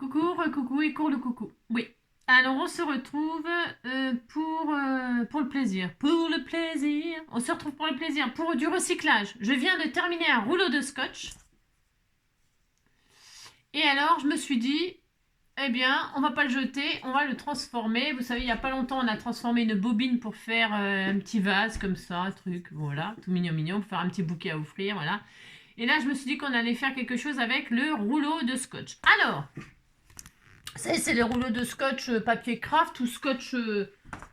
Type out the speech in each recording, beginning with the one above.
Coucou, coucou et court le coucou. Oui. Alors on se retrouve pour le plaisir. Pour le plaisir. On se retrouve pour le plaisir. Pour du recyclage. Je viens de terminer un rouleau de scotch. Et alors je me suis dit, eh bien, on va pas le jeter, on va le transformer. Vous savez, il y a pas longtemps, on a transformé une bobine pour faire un petit vase comme ça, un truc, voilà, tout mignon mignon, pour faire un petit bouquet à offrir, voilà. Et là, je me suis dit qu'on allait faire quelque chose avec le rouleau de scotch. Alors, c'est les rouleaux de scotch papier craft ou scotch.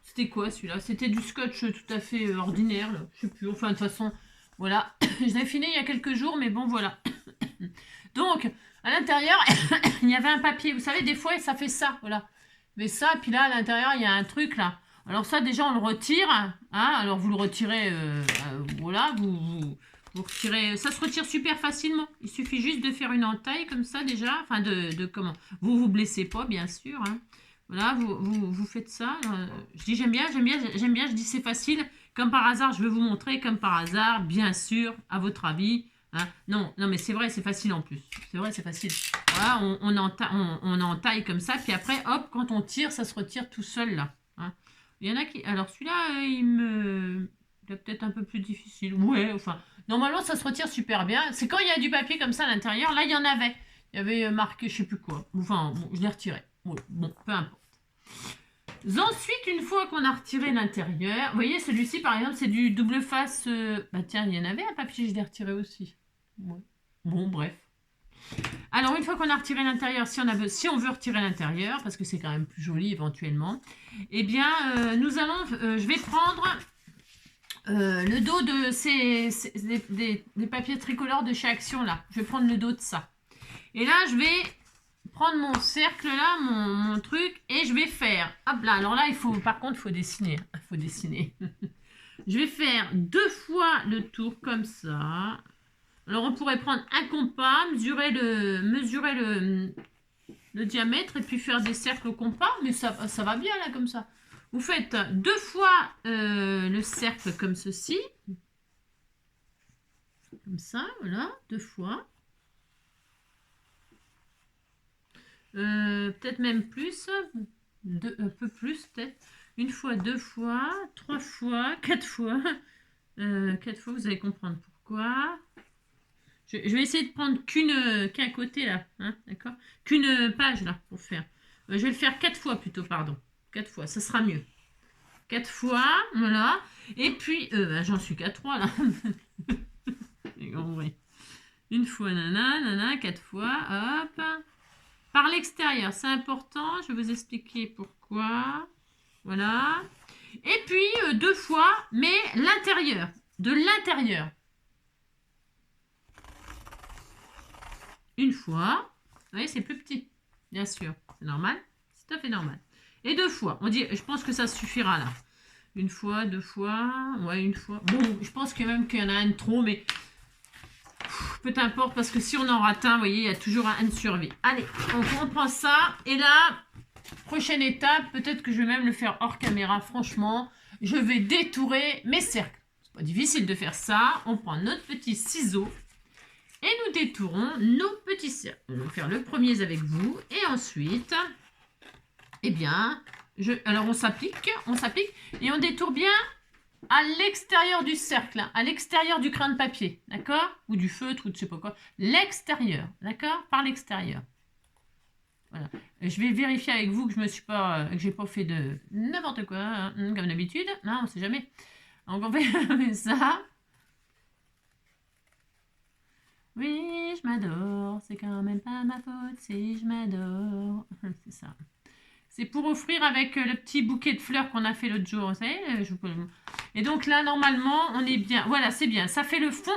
C'était quoi celui-là? C'était du scotch tout à fait ordinaire, là. Je sais plus. Enfin, de toute façon, voilà. Je l'ai fini il y a quelques jours, mais bon, voilà. Donc, à l'intérieur, il y avait un papier. Vous savez, des fois, ça fait ça, voilà. Mais ça, puis là, à l'intérieur, il y a un truc, là. Alors ça, déjà, on le retire. Hein. Alors, vous le retirez, voilà, vous retirez. Ça se retire super facilement. Il suffit juste de faire une entaille comme ça, déjà. Enfin, de comment. Vous vous blessez pas, bien sûr. Hein. Voilà, vous faites ça. Je dis j'aime bien, je dis c'est facile. Comme par hasard, je vais vous montrer, comme par hasard, bien sûr, à votre avis. Hein. Non, mais c'est vrai, c'est facile en plus. C'est vrai, c'est facile. Voilà, on entaille comme ça, puis après, hop, quand on tire, ça se retire tout seul là. Hein. Il y en a qui. Alors celui-là, il est peut-être un peu plus difficile. Ouais, enfin. Normalement, ça se retire super bien. C'est quand il y a du papier comme ça à l'intérieur. Là, il y en avait. Il y avait marqué, je sais plus quoi. Enfin, bon, je l'ai retiré. Ouais, bon, peu importe. Ensuite, une fois qu'on a retiré l'intérieur, vous voyez, celui-ci, par exemple, c'est du double face. Bah tiens, il y en avait un papier, je l'ai retiré aussi. Ouais. Bon, bref. Alors, une fois qu'on a retiré l'intérieur, si on veut retirer l'intérieur, parce que c'est quand même plus joli éventuellement, eh bien, je vais prendre le dos des papiers tricolores de chez Action, là. Je vais prendre le dos de ça. Et là, je vais prendre mon cercle là, mon truc, et je vais faire. Hop là, alors là, par contre, il faut dessiner. Il faut dessiner. Je vais faire 2 fois le tour comme ça. Alors, on pourrait prendre un compas, mesurer le diamètre et puis faire des cercles au compas, mais ça va bien là, comme ça. Vous faites 2 fois le cercle comme ceci. Comme ça, voilà, 2 fois. Peut-être même plus, un peu plus peut-être. 1 fois, 2 fois, 3 fois, 4 fois. 4 fois, vous allez comprendre pourquoi. Je vais essayer de prendre qu'un côté là, hein, d'accord? Qu'une page là pour faire. Je vais le faire 4 fois plutôt, pardon. 4 fois, ça sera mieux. 4 fois, voilà. Et puis, j'en suis qu'à 3 là. Oui. 1 fois, nana, 4 fois, hop. Par l'extérieur, c'est important, je vais vous expliquer pourquoi. Voilà. Et puis 2 fois, mais l'intérieur, de l'intérieur. 1 fois, vous voyez, c'est plus petit, bien sûr, c'est normal, c'est tout à fait normal. Et 2 fois, on dit, je pense que ça suffira là. 1 fois, 2 fois, ouais, 1 fois. Bon, je pense même qu'il y en a un de trop, mais peu importe, parce que si on en rate un, vous voyez, il y a toujours un de survie. Allez, on reprend ça. Et là, prochaine étape, peut-être que je vais même le faire hors caméra, franchement. Je vais détourer mes cercles. C'est pas difficile de faire ça. On prend notre petit ciseau et nous détourons nos petits cercles. On va faire le premier avec vous. Et ensuite, eh bien, alors on s'applique et on détourne bien à l'extérieur du cercle, à l'extérieur du crayon de papier, d'accord? Ou du feutre, ou de je sais pas quoi. L'extérieur, d'accord? Par l'extérieur. Voilà. Et je vais vérifier avec vous que je me suis pas, que j'ai pas fait de n'importe quoi, hein, comme d'habitude. Non, on sait jamais. Donc on fait ça. Oui, je m'adore. C'est quand même pas ma faute si je m'adore. C'est ça. C'est pour offrir avec le petit bouquet de fleurs qu'on a fait l'autre jour. Vous savez, et donc là, normalement, on est bien. Voilà, c'est bien. Ça fait le fond.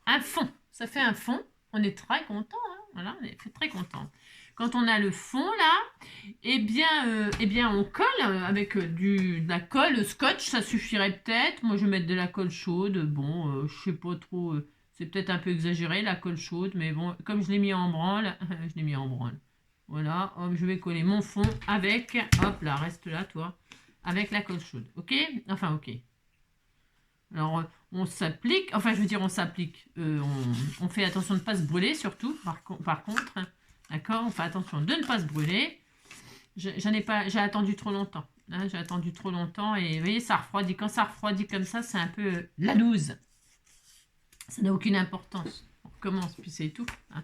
Un fond. Ça fait un fond. On est très content. Hein, voilà, on est très content. Quand on a le fond là, eh bien on colle avec de la colle scotch. Ça suffirait peut-être. Moi, je vais mettre de la colle chaude. Bon, je sais pas trop. C'est peut-être un peu exagéré la colle chaude, mais bon, comme je l'ai mis en branle, je l'ai mis en branle. Voilà, hop, je vais coller mon fond avec, hop là, reste là toi, avec la colle chaude, ok? Enfin, ok. Alors, on s'applique, enfin, je veux dire, on s'applique, on fait attention de ne pas se brûler, surtout, par contre, hein, D'accord? On fait attention de ne pas se brûler. J'en ai pas, j'ai attendu trop longtemps. Hein, j'ai attendu trop longtemps et vous voyez, ça refroidit. Quand ça refroidit comme ça, c'est un peu la loose. Ça n'a aucune importance. On recommence, puis c'est tout. Hein.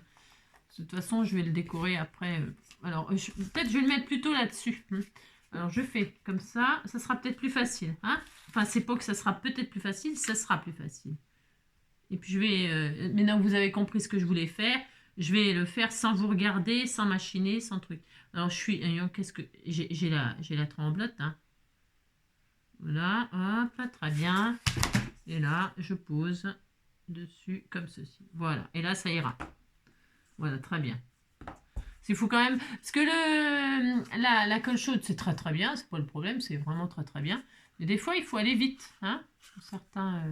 De toute façon, je vais le décorer après. Alors, peut-être je vais le mettre plutôt là-dessus. Hein. Alors, je fais comme ça. Ça sera peut-être plus facile. Hein. Enfin, c'est pas que ça sera peut-être plus facile, ça sera plus facile. Et puis, je vais... maintenant que vous avez compris ce que je voulais faire, je vais le faire sans vous regarder, sans machiner, sans truc. Alors, je suis... Qu'est-ce que... J'ai la tremblote. Hein. Voilà, hop, très bien. Et là, je pose dessus comme ceci. Voilà, et là, ça ira. Voilà, très bien. C'est fou quand même. Parce que la colle chaude, c'est très très bien. C'est pas le problème, c'est vraiment très très bien. Mais des fois, il faut aller vite. Hein, certains,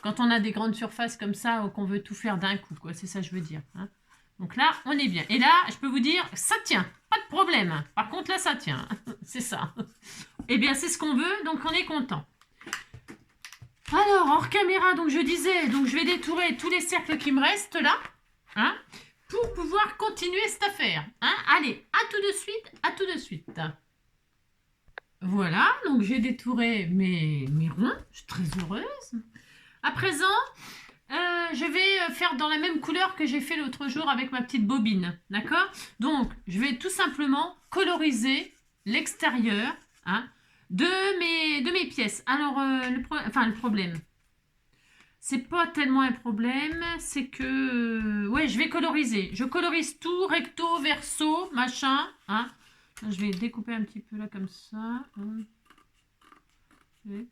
quand on a des grandes surfaces comme ça, ou qu'on veut tout faire d'un coup, quoi. C'est ça que je veux dire. Hein. Donc là, on est bien. Et là, je peux vous dire, ça tient. Pas de problème. Par contre, là, ça tient. C'est ça. Eh bien, c'est ce qu'on veut, donc on est content. Alors, hors caméra, donc je disais, donc je vais détourer tous les cercles qui me restent là. Hein, pour pouvoir continuer cette affaire. Hein, allez, à tout de suite, à tout de suite. Voilà, donc j'ai détouré mes ronds. Je suis très heureuse. À présent, je vais faire dans la même couleur que j'ai fait l'autre jour avec ma petite bobine. D'accord? Donc, je vais tout simplement coloriser l'extérieur hein, de mes pièces. Alors, le problème, c'est pas tellement un problème, c'est que... ouais, je vais coloriser. Je colorise tout, recto, verso, machin. Hein. Je vais découper un petit peu là comme ça. Okay.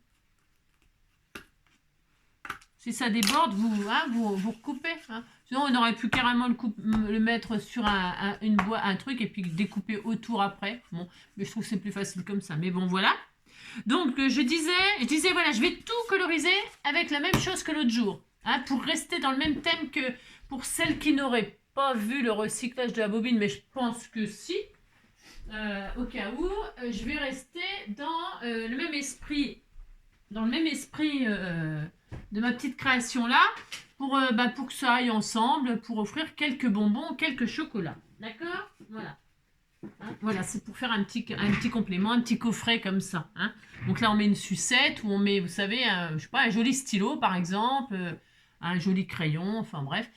Si ça déborde, vous recoupez. Hein. Sinon, on aurait pu carrément le mettre sur un truc et puis découper autour après. Bon, mais je trouve que c'est plus facile comme ça. Mais bon, voilà. Donc, je disais, voilà, je vais tout coloriser avec la même chose que l'autre jour. Hein, pour rester dans le même thème que pour celles qui n'auraient pas vu le recyclage de la bobine, mais je pense que si. Au cas où, je vais rester dans le même esprit, de ma petite création là, pour que ça aille ensemble, pour offrir quelques bonbons, quelques chocolats. D'accord? Voilà. Hein, voilà, c'est pour faire un petit complément, un petit coffret comme ça. Hein. Donc là, on met une sucette ou on met, vous savez, je sais pas, un joli stylo par exemple, un joli crayon, enfin bref.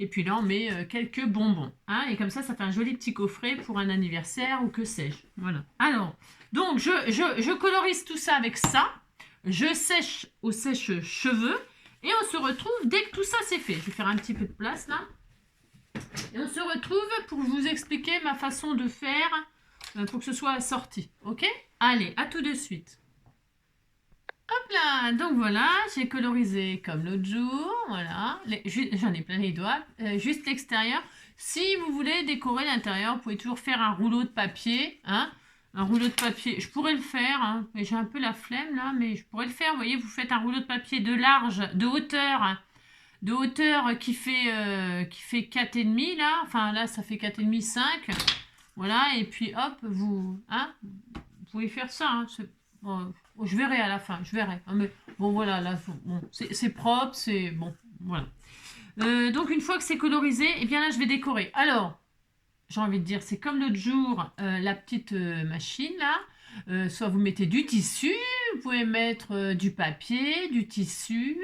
Et puis là, on met quelques bonbons. Hein, et comme ça fait un joli petit coffret pour un anniversaire ou que sais-je. Voilà. Alors, donc, je colorise tout ça avec ça. Je sèche au sèche-cheveux. Et on se retrouve dès que tout ça c'est fait. Je vais faire un petit peu de place là. Et on se retrouve pour vous expliquer ma façon de faire pour que ce soit assorti. Ok? Allez, à tout de suite. Hop là, donc voilà, j'ai colorisé comme l'autre jour, voilà, j'en ai plein les doigts, juste l'extérieur. Si vous voulez décorer l'intérieur, vous pouvez toujours faire un rouleau de papier, hein, un rouleau de papier, je pourrais le faire, hein, mais j'ai un peu la flemme là, mais je pourrais le faire, vous voyez, vous faites un rouleau de papier de hauteur qui fait 4,5 là, enfin là ça fait 4,5, 5, voilà, et puis hop, vous pouvez faire ça, hein, bon, je verrai à la fin, je verrai. Mais bon, voilà, là, bon, c'est propre, c'est bon, voilà. Donc, une fois que c'est colorisé, et bien là, je vais décorer. Alors, j'ai envie de dire, c'est comme l'autre jour, la petite machine, là. Soit vous mettez du tissu, vous pouvez mettre du papier, du tissu,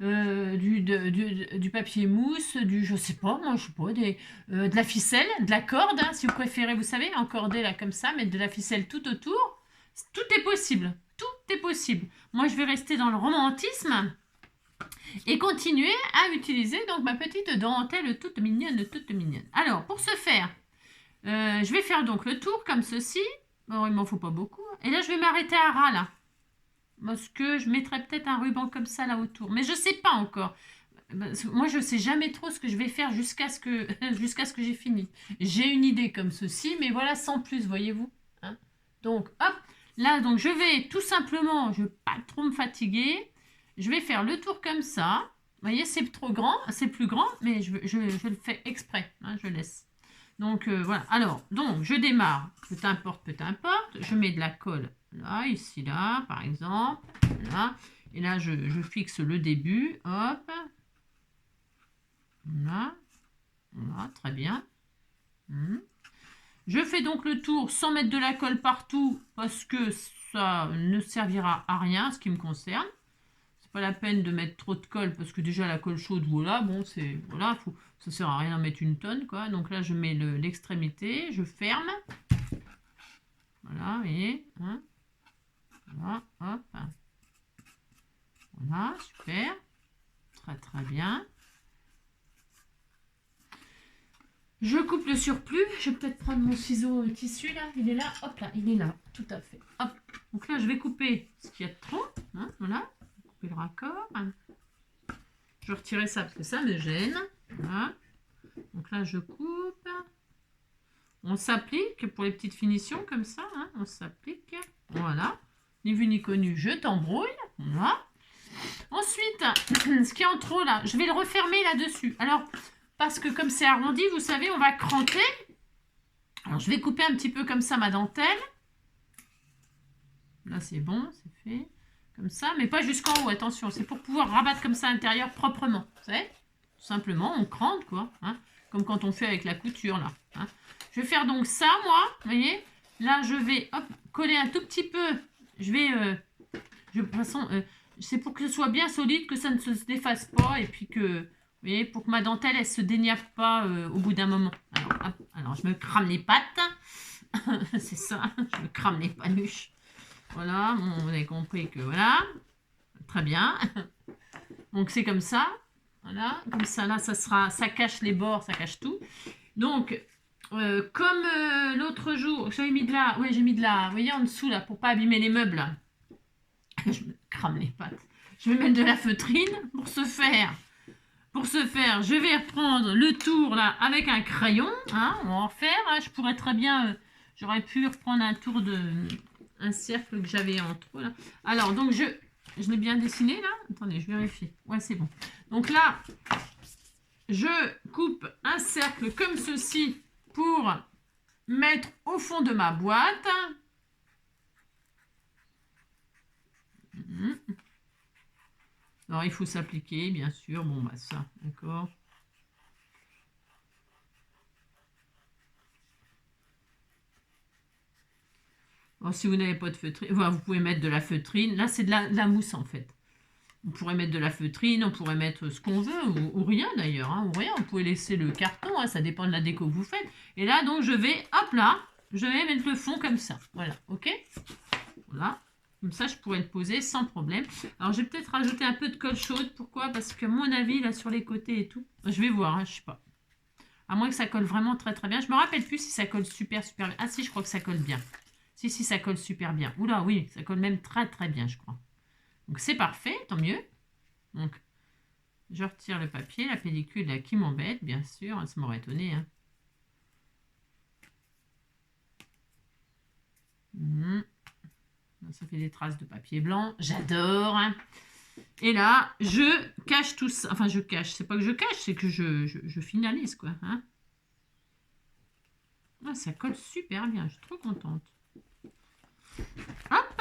du papier mousse, je sais pas, moi, je sais pas, de la ficelle, de la corde, hein, si vous préférez, vous savez, encorder là comme ça, mettre de la ficelle tout autour. Tout est possible. Tout est possible. Moi, je vais rester dans le romantisme et continuer à utiliser donc ma petite dentelle toute mignonne, toute mignonne. Alors, pour ce faire, je vais faire donc le tour comme ceci. Bon, il m'en faut pas beaucoup. Et là, je vais m'arrêter à ras là. Parce que je mettrai peut-être un ruban comme ça là autour. Mais je sais pas encore. Moi, je sais jamais trop ce que je vais faire jusqu'à ce que j'ai fini. J'ai une idée comme ceci, mais voilà, sans plus, voyez-vous. Hein, donc, hop. Là, donc, je vais tout simplement, je ne vais pas trop me fatiguer. Je vais faire le tour comme ça. Vous voyez, c'est trop grand, c'est plus grand, mais je le fais exprès. Hein, je laisse. Donc, voilà. Alors, donc, je démarre. Peu importe. Je mets de la colle là, ici, là, par exemple. Là. Et là, je fixe le début. Hop. Là. Voilà, très bien. Je fais donc le tour sans mettre de la colle partout parce que ça ne servira à rien, ce qui me concerne. C'est pas la peine de mettre trop de colle parce que déjà la colle chaude, voilà, bon, c'est, voilà, ça sert à rien de mettre une tonne, quoi. Donc là, je mets l'extrémité, je ferme. Voilà, vous voyez, hein. Voilà, hop. Voilà, super. Très, très bien. Je coupe le surplus. Je vais peut-être prendre mon ciseau tissu là. Il est là. Hop là, il est là. Tout à fait. Hop. Donc là, je vais couper ce qu'il y a de trop. Hein, voilà. Couper le raccord. Je vais retirer ça parce que ça me gêne. Voilà. Donc là, je coupe. On s'applique pour les petites finitions comme ça. Hein, on s'applique. Voilà. Ni vu ni connu, je t'embrouille. Voilà. Ensuite, ce qui est en trop là, je vais le refermer là-dessus. Alors, parce que comme c'est arrondi, vous savez, on va cranter. Alors, je vais couper un petit peu comme ça ma dentelle. Là, c'est bon, c'est fait. Comme ça, mais pas jusqu'en haut, attention. C'est pour pouvoir rabattre comme ça à l'intérieur proprement. Vous savez? Tout simplement, on crante, quoi. Hein, comme quand on fait avec la couture, là. Hein. Je vais faire donc ça, moi. Vous voyez? Là, je vais hop, coller un tout petit peu. Je vais... de toute façon, c'est pour que ce soit bien solide, que ça ne se défasse pas. Et puis que... Vous voyez, pour que ma dentelle, elle se déniappe pas au bout d'un moment. Alors, hop, alors, je me crame les pattes. C'est ça, je me crame les panuches. Voilà, bon, vous avez compris que voilà. Très bien. Donc, c'est comme ça. Voilà, comme ça, là, ça cache les bords, ça cache tout. Donc, comme l'autre jour, j'avais mis de la... Oui, j'ai mis de la... Vous voyez, en dessous, là, pour pas abîmer les meubles, là. Je me crame les pattes. Je vais mettre de la feutrine pour ce faire. Pour ce faire, je vais reprendre le tour là avec un crayon. Hein, on va en refaire. Hein, je pourrais très bien, j'aurais pu reprendre un tour un cercle que j'avais en trop là. Alors donc je l'ai bien dessiné là. Attendez, je vérifie. Ouais, c'est bon. Donc là, je coupe un cercle comme ceci pour mettre au fond de ma boîte. Alors, il faut s'appliquer, bien sûr. Bon, bah ça, d'accord. Alors, si vous n'avez pas de feutrine, vous pouvez mettre de la feutrine. Là, c'est de la mousse, en fait. On pourrait mettre de la feutrine, on pourrait mettre ce qu'on veut, ou rien d'ailleurs. Hein, ou rien, on pourrait laisser le carton, hein, ça dépend de la déco que vous faites. Et là, donc, je vais, hop là, je vais mettre le fond comme ça. Voilà, ok? Voilà. Comme ça, je pourrais le poser sans problème. Alors, je vais peut-être rajouter un peu de colle chaude. Pourquoi? Parce que, à mon avis, là, sur les côtés et tout, je vais voir, hein, je sais pas. À moins que ça colle vraiment très, très bien. Je me rappelle plus si ça colle super, super bien. Ah, si, je crois que ça colle bien. Si, ça colle super bien. Oula, oui, ça colle même très, très bien, je crois. Donc, c'est parfait, tant mieux. Donc, je retire le papier, la pellicule, là, qui m'embête, bien sûr. Ça m'aurait étonné, hein. Ça fait des traces de papier blanc. J'adore. Hein. Et là, je cache tout ça. Enfin, je cache. C'est pas que je cache, c'est que je finalise, quoi. Hein. Ah, ça colle super bien. Je suis trop contente. Hop.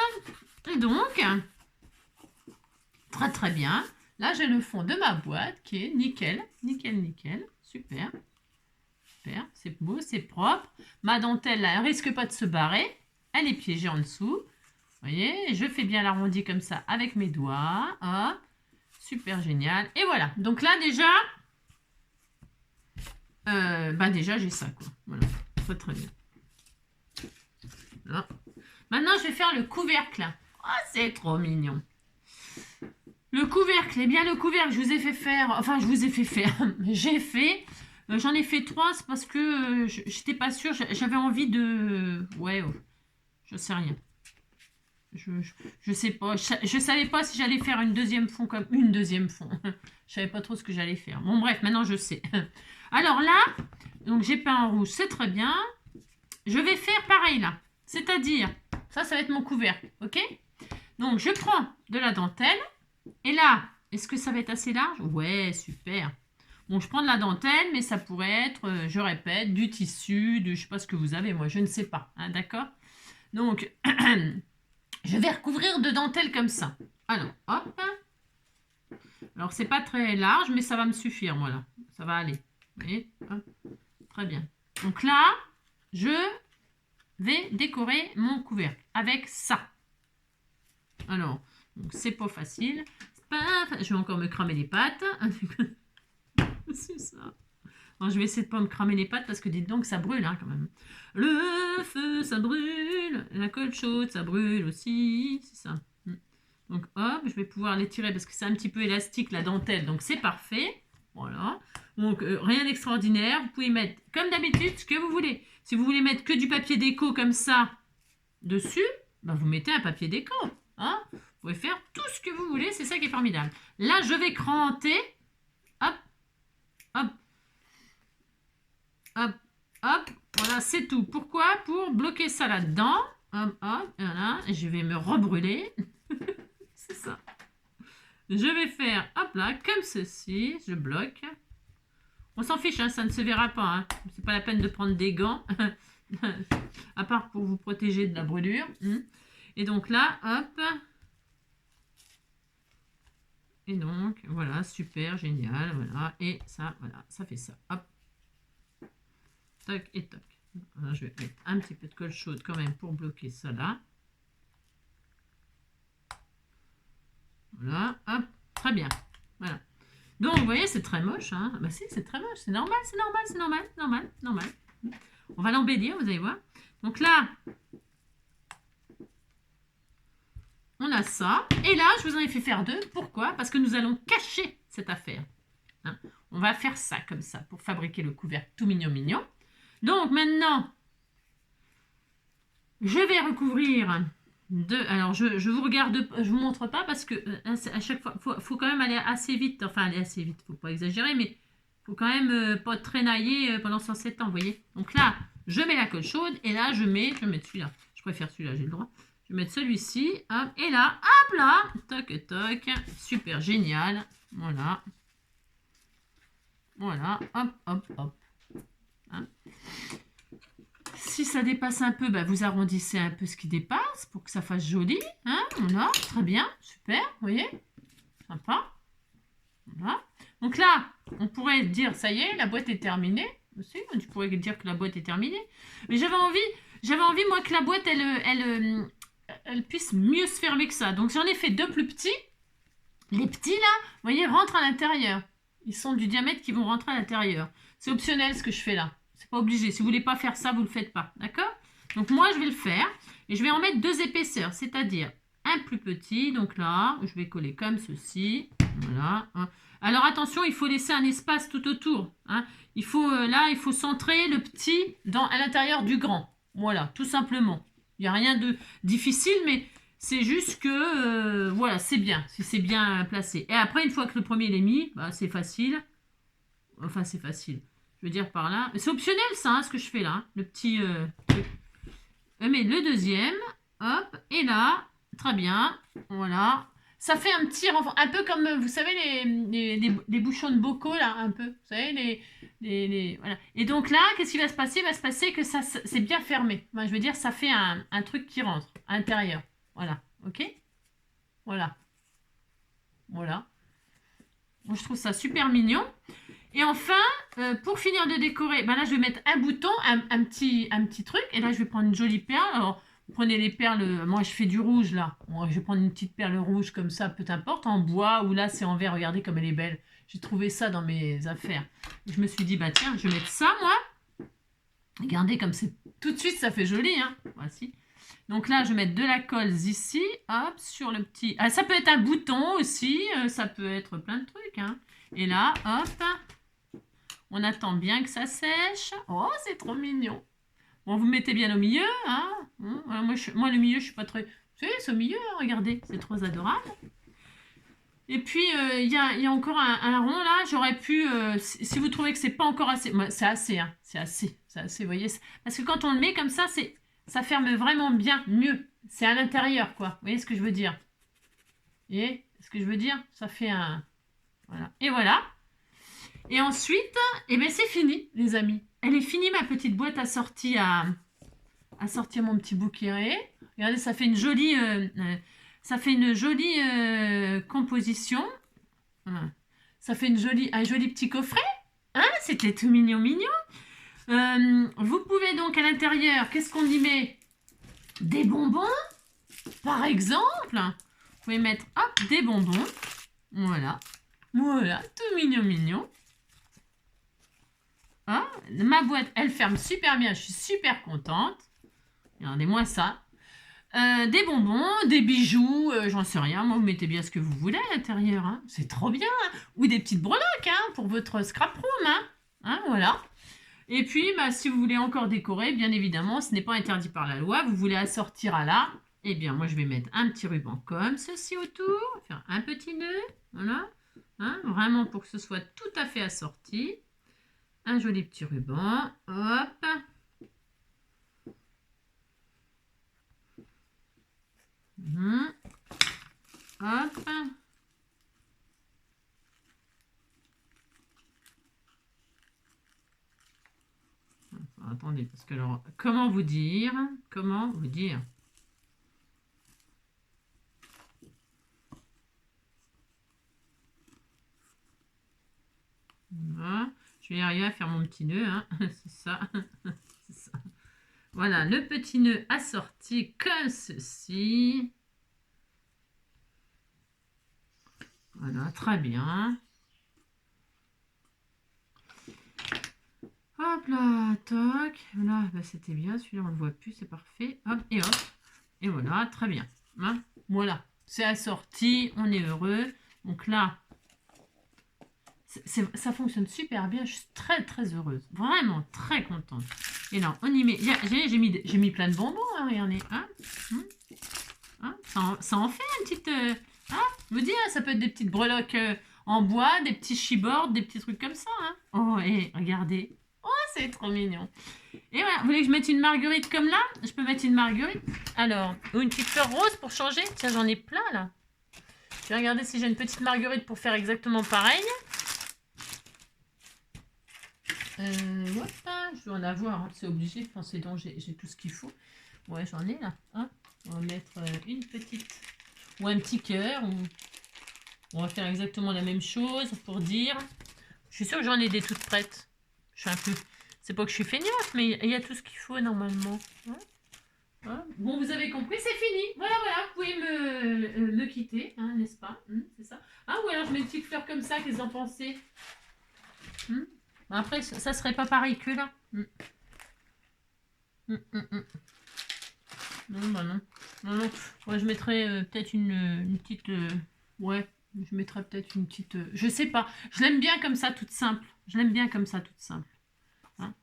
Et donc, très, très bien. Là, j'ai le fond de ma boîte qui est nickel. Nickel, nickel. Super. Super. C'est beau, c'est propre. Ma dentelle, là, elle risque pas de se barrer. Elle est piégée en dessous. Vous voyez, je fais bien l'arrondi comme ça avec mes doigts. Hop. Super génial. Et voilà. Donc là, déjà, déjà, j'ai ça, quoi. Voilà. Très, très bien. Là. Maintenant, je vais faire le couvercle. Oh, c'est trop mignon. Le couvercle, eh bien, le couvercle, je vous ai fait faire. Enfin, je vous ai fait faire. J'ai fait. J'en ai fait 3, c'est parce que j'étais pas sûre. J'avais envie de. Ouais, je sais rien. Je sais pas. Je savais pas si j'allais faire une deuxième fond comme une deuxième fond. Je savais pas trop ce que j'allais faire. Bon, bref, maintenant je sais. Alors là, donc j'ai peint en rouge, c'est très bien. Je vais faire pareil là. C'est-à-dire, ça va être mon couvercle, ok? Donc je prends de la dentelle. Et là, est-ce que ça va être assez large? Ouais, super. Bon, je prends de la dentelle, mais ça pourrait être, je répète, du tissu, je sais pas ce que vous avez, moi, je ne sais pas. Hein, d'accord? Donc, je vais recouvrir de dentelle comme ça. Alors, hop. Alors, c'est pas très large, mais ça va me suffire, voilà. Ça va aller. Vous voyez? Hop. Très bien. Donc là, je vais décorer mon couvercle avec ça. Alors, c'est pas facile. Je vais encore me cramer les pattes. C'est ça. Alors, je vais essayer de pas me cramer les pattes parce que dites donc, ça brûle hein, quand même. Le feu, ça brûle. La colle chaude, ça brûle aussi. C'est ça. Donc hop, je vais pouvoir l'étirer parce que c'est un petit peu élastique la dentelle. Donc c'est parfait. Voilà. Donc rien d'extraordinaire. Vous pouvez mettre comme d'habitude ce que vous voulez. Si vous voulez mettre que du papier déco comme ça dessus, ben vous mettez un papier déco. Hein, vous pouvez faire tout ce que vous voulez. C'est ça qui est formidable. Là, je vais cranter. Hop, hop, hop, hop. Voilà, c'est tout. Pourquoi? Pour bloquer ça là-dedans. Hop, hop, voilà. Et je vais me rebrûler. C'est ça. Je vais faire, hop là, comme ceci. Je bloque. On s'en fiche, hein, ça ne se verra pas. Hein. C'est pas la peine de prendre des gants. À part pour vous protéger de la brûlure. Et donc là, hop. Et donc, voilà, super, génial. Voilà. Et ça, voilà, ça fait ça. Hop. Toc et toc. Alors, je vais mettre un petit peu de colle chaude quand même pour bloquer ça là. Voilà, hop, très bien. Voilà. Donc, vous voyez, c'est très moche. Hein. Bah si, c'est très moche. C'est normal, c'est normal, c'est normal, normal, normal. On va l'embellir, vous allez voir. Donc là, on a ça. Et là, je vous en ai fait faire deux. Pourquoi? Parce que nous allons cacher cette affaire. Hein. On va faire ça comme ça pour fabriquer le couvercle tout mignon, mignon. Donc maintenant, je vais recouvrir alors je vous regarde, je vous montre pas parce que à chaque fois, faut quand même aller assez vite. Enfin, aller assez vite, faut pas exagérer, mais faut quand même pas traînailler pendant 107 ans, vous voyez. Donc là, je mets la colle chaude et là, je vais mettre celui-là. Je préfère celui-là, j'ai le droit. Je vais mettre celui-ci, hop, et là, hop là, toc, toc, super génial. Voilà. Voilà, hop, hop, hop. Hein. Si ça dépasse un peu, bah, vous arrondissez un peu ce qui dépasse pour que ça fasse joli. Hein, voilà, très bien, super, vous voyez, sympa. Voilà. Donc là, on pourrait dire, ça y est, la boîte est terminée. Aussi, tu pourrais dire que la boîte est terminée. Mais j'avais envie, moi, que la boîte, elle puisse mieux se fermer que ça. Donc j'en ai fait deux plus petits. Les petits, là, vous voyez, rentrent à l'intérieur. Ils sont du diamètre qui vont rentrer à l'intérieur. C'est optionnel ce que je fais là. C'est pas obligé. Si vous voulez pas faire ça, vous le faites pas. D'accord? Donc moi, je vais le faire. Et je vais en mettre deux épaisseurs. C'est-à-dire un plus petit. Donc là, je vais coller comme ceci. Voilà. Alors attention, il faut laisser un espace tout autour. Hein. Il faut centrer le petit à l'intérieur du grand. Voilà, tout simplement. Il n'y a rien de difficile, mais c'est juste que, voilà, c'est bien, si c'est bien placé. Et après, une fois que le premier il est mis, bah, c'est facile. Enfin, c'est facile. Je veux dire par là. C'est optionnel, ça, hein, ce que je fais là. Hein, le petit... mais le deuxième, hop, et là, très bien, voilà. Ça fait un petit renfort, un peu comme, vous savez, les bouchons de bocaux, là, un peu. Vous savez, voilà. Et donc là, qu'est-ce qui va se passer? Il va se passer que ça, c'est bien fermé. Enfin, je veux dire, ça fait un truc qui rentre à l'intérieur. Voilà, ok? Voilà. Voilà. Moi, je trouve ça super mignon. Et enfin, pour finir de décorer, ben là, je vais mettre un bouton, un petit truc. Et là, je vais prendre une jolie perle. Alors, vous prenez les perles, moi, je fais du rouge, là. Moi, je vais prendre une petite perle rouge comme ça, peu importe, en bois ou là, c'est en verre. Regardez comme elle est belle. J'ai trouvé ça dans mes affaires. Et je me suis dit, bah tiens, je vais mettre ça, moi. Regardez comme c'est... Tout de suite, ça fait joli, hein. Voici. Donc là, je vais mettre de la colle ici, hop, sur le petit... Ah, ça peut être un bouton aussi, ça peut être plein de trucs, hein. Et là, hop, on attend bien que ça sèche. Oh, c'est trop mignon. Bon, vous mettez bien au milieu, hein. Moi, le milieu, je suis pas très... C'est au milieu, hein, regardez, c'est trop adorable. Et puis, il y a encore un rond, là, j'aurais pu... si vous trouvez que c'est pas encore assez... C'est assez, hein, c'est assez, vous voyez. Parce que quand on le met comme ça, ça ferme vraiment bien, mieux. C'est à l'intérieur, quoi. Vous voyez ce que je veux dire? Vous voyez ce que je veux dire? Ça fait un... Voilà. Et voilà. Et ensuite, eh ben c'est fini, les amis. Elle est finie, ma petite boîte assortie à sortir mon petit bouquet. Regardez, ça fait une jolie, composition. Ça fait un joli petit coffret. Hein, c'était tout mignon, mignon. Vous pouvez donc à l'intérieur, qu'est-ce qu'on y met? Des bonbons, par exemple. Vous pouvez mettre, hop, des bonbons. Voilà. Voilà, tout mignon, mignon. Ah, ma boîte, elle ferme super bien. Je suis super contente. Regardez-moi ça. Des bonbons, des bijoux, j'en sais rien. Moi, vous mettez bien ce que vous voulez à l'intérieur. Hein. C'est trop bien. Hein. Ou des petites breloques hein, pour votre scrap room. Hein, voilà. Et puis, bah, si vous voulez encore décorer, bien évidemment, ce n'est pas interdit par la loi. Vous voulez assortir à là. Eh bien, moi, je vais mettre un petit ruban comme ceci autour. Faire un petit nœud. Voilà. Hein, vraiment pour que ce soit tout à fait assorti. Un joli petit ruban. Hop. Hop. Attendez, parce que alors, comment vous dire? Voilà. Je vais y arriver à faire mon petit nœud, hein. C'est ça. C'est ça. Voilà, le petit nœud assorti comme ceci. Voilà, très bien. Hop là, toc. Voilà, bah, c'était bien. Celui-là, on ne le voit plus, c'est parfait. Hop, et hop. Et voilà, très bien. Hein, voilà, c'est assorti, on est heureux. Donc là, ça fonctionne super bien. Je suis très, très heureuse. Vraiment très contente. Et là, on y met... J'ai mis plein de bonbons, hein, regardez. Hein, hein, ça en fait une petite... hein, je vous dis, hein, ça peut être des petites breloques en bois, des petits chibords, des petits trucs comme ça. Hein. Oh, et regardez. Oh, c'est trop mignon. Et voilà, vous voulez que je mette une marguerite comme là? Je peux mettre une marguerite. Alors, ou une petite fleur rose pour changer. Tiens, j'en ai plein là. Je vais regarder si j'ai une petite marguerite pour faire exactement pareil. Hop, je dois en avoir, hein, c'est obligé. Enfin, c'est donc j'ai tout ce qu'il faut. Ouais, j'en ai là. Hein. On va mettre une petite ou un petit cœur. On va faire exactement la même chose pour dire. Je suis sûre que j'en ai des toutes prêtes. Je suis un peu... C'est pas que je suis feignante, mais il y a tout ce qu'il faut normalement. Hein. Hein. Bon, vous avez compris, c'est fini. Voilà, vous pouvez me quitter, hein, n'est-ce pas? C'est ça. Ah, ou alors je mets une petite fleur comme ça, qu'est-ce que vous en pensez? Après, ça serait pas pareil que là. Non, bah non. Non. Ouais, je mettrais peut-être une petite... ouais, je mettrais peut-être une petite... je sais pas. Je l'aime bien comme ça, toute simple. Je l'aime bien comme ça, toute simple. Hein,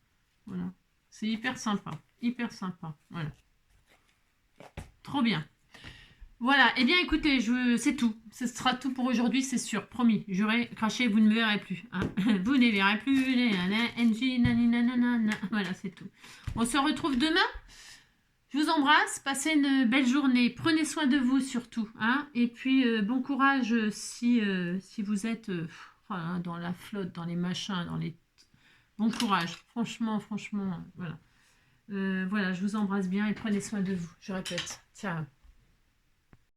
voilà. C'est hyper sympa. Hyper sympa. Voilà. Trop bien. Voilà, et bien écoutez, c'est tout. Ce sera tout pour aujourd'hui, c'est sûr. Promis, j'aurai craché, vous ne me verrez plus. Hein. Vous ne verrez plus. Voilà, c'est tout. On se retrouve demain. Je vous embrasse, passez une belle journée. Prenez soin de vous surtout. Hein. Et puis, bon courage si vous êtes dans la flotte, dans les machins, dans les... Bon courage. Franchement, voilà. Voilà, je vous embrasse bien et prenez soin de vous. Je répète. Ciao.